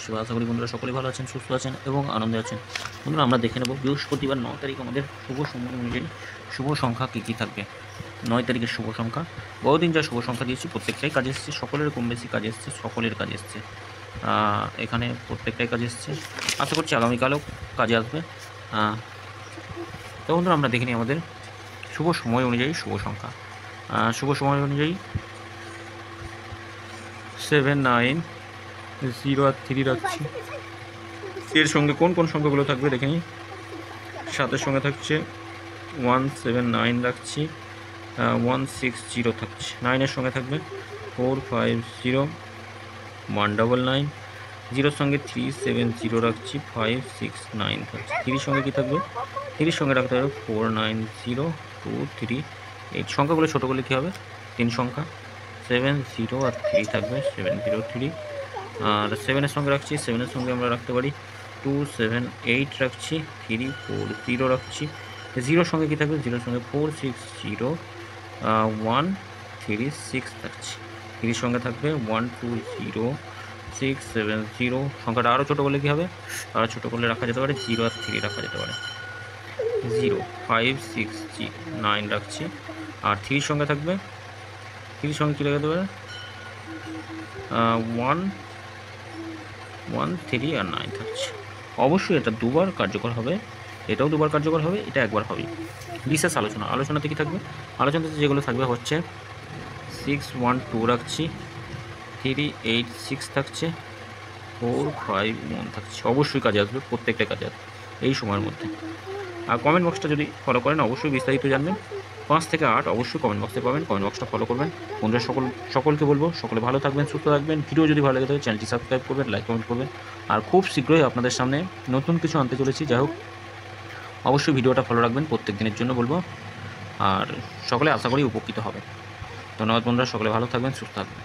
শিবা। আশা করি বন্ধুরা সকলেই ভালো আছেন, সুস্থ আছেন এবং আনন্দে আছেন। বন্ধুরা আমরা দেখে নেব বৃহস্পতিবার 9 তারিখ আমাদের শুভ সময় অনুযায়ী শুভ সংখ্যা কী কী থাকবে। 9 তারিখের শুভ সংখ্যা, বহুদিন যা শুভ সংখ্যা দিয়েছি প্রত্যেকটাই কাজে এসছে, সকলের কম বেশি কাজে এসছে, সকলের কাজে এসছে। এখানে প্রত্যেকটাই কাজে এসছে, আশা করছি আগামীকালও কাজে আসবে। তো বন্ধুরা আমরা দেখে নিই আমাদের শুভ সময় অনুযায়ী শুভ সংখ্যা। শুভ সময় অনুযায়ী 7, 9, 0 আর 3 রাখছি। এর সঙ্গে কোন কোন সংখ্যাগুলো থাকবে দেখে নিই। 7-এর সঙ্গে থাকছে 179 রাখছি, 160 থাকছে। 9-এর সঙ্গে থাকবে 450, 199। 0-এর সঙ্গে 370 রাখছি, 569 থাকছে। 3-এর সঙ্গে কী থাকবে? 3-এর সঙ্গে রাখতে হবে 490, 238। সংখ্যাগুলো ছোটো করলে কী হবে? 3 সংখ্যা 70 আর 3 থাকবে 703। আর 7-এর সঙ্গে রাখছি, 7-এর সঙ্গে আমরা রাখতে পারি 278 রাখছি, 340 রাখছি। 0-এর সঙ্গে কী থাকবে? 0-এর সঙ্গে 460, 136 থাকছে। 3-এর সঙ্গে থাকবে 120670। সংখ্যাটা আরও ছোটো করলে কী হবে? আরও ছোটো করলে রাখা যেতে পারে 0 আর 3 রাখা যেতে পারে। 0569 রাখছি। আর 3-এর সঙ্গে থাকবে, 3-এর সঙ্গে কী লাগাতে পারে? 113 আর 9 থাকছে। অবশ্যই এটা দুবার কার্যকর হবে, এটাও দুবার কার্যকর হবে, এটা একবার হবে। বিশেষ আলোচনাতে কী থাকবে? আলোচনাতে যেগুলো থাকবে হচ্ছে 612 রাখছি, 386 থাকছে, 451 থাকছে। অবশ্যই কাজে আসবে, প্রত্যেকটা কাজে আসবে এই সময়ের মধ্যে। আর কমেন্ট বক্সটা যদি ফলো করেন অবশ্যই বিস্তারিত জানবেন। 5 থেকে 8 অবশ্যই কমেন্ট বক্সে পাবেন, কমেন্ট বক্সটা ফলো করবেন। বন্ধুরা সকলকে বলবো সকলে ভালো থাকবেন, সুস্থ থাকবেন। ভিডিও যদি ভালো লাগে থাকে চ্যানেলটি সাবস্ক্রাইব করবেন, লাইক কমেন্ট করবেন। আর খুব শীঘ্রই আপনাদের সামনে নতুন কিছু আনতে চলেছি। যাই হোক, অবশ্যই ভিডিওটা ফলো রাখবেন, প্রত্যেক দিনের জন্য বলবো। আর সকলে আশা করি উপকৃত হবে। ধন্যবাদ বন্ধুরা, সকলে ভালো থাকবেন, সুস্থ থাকবেন।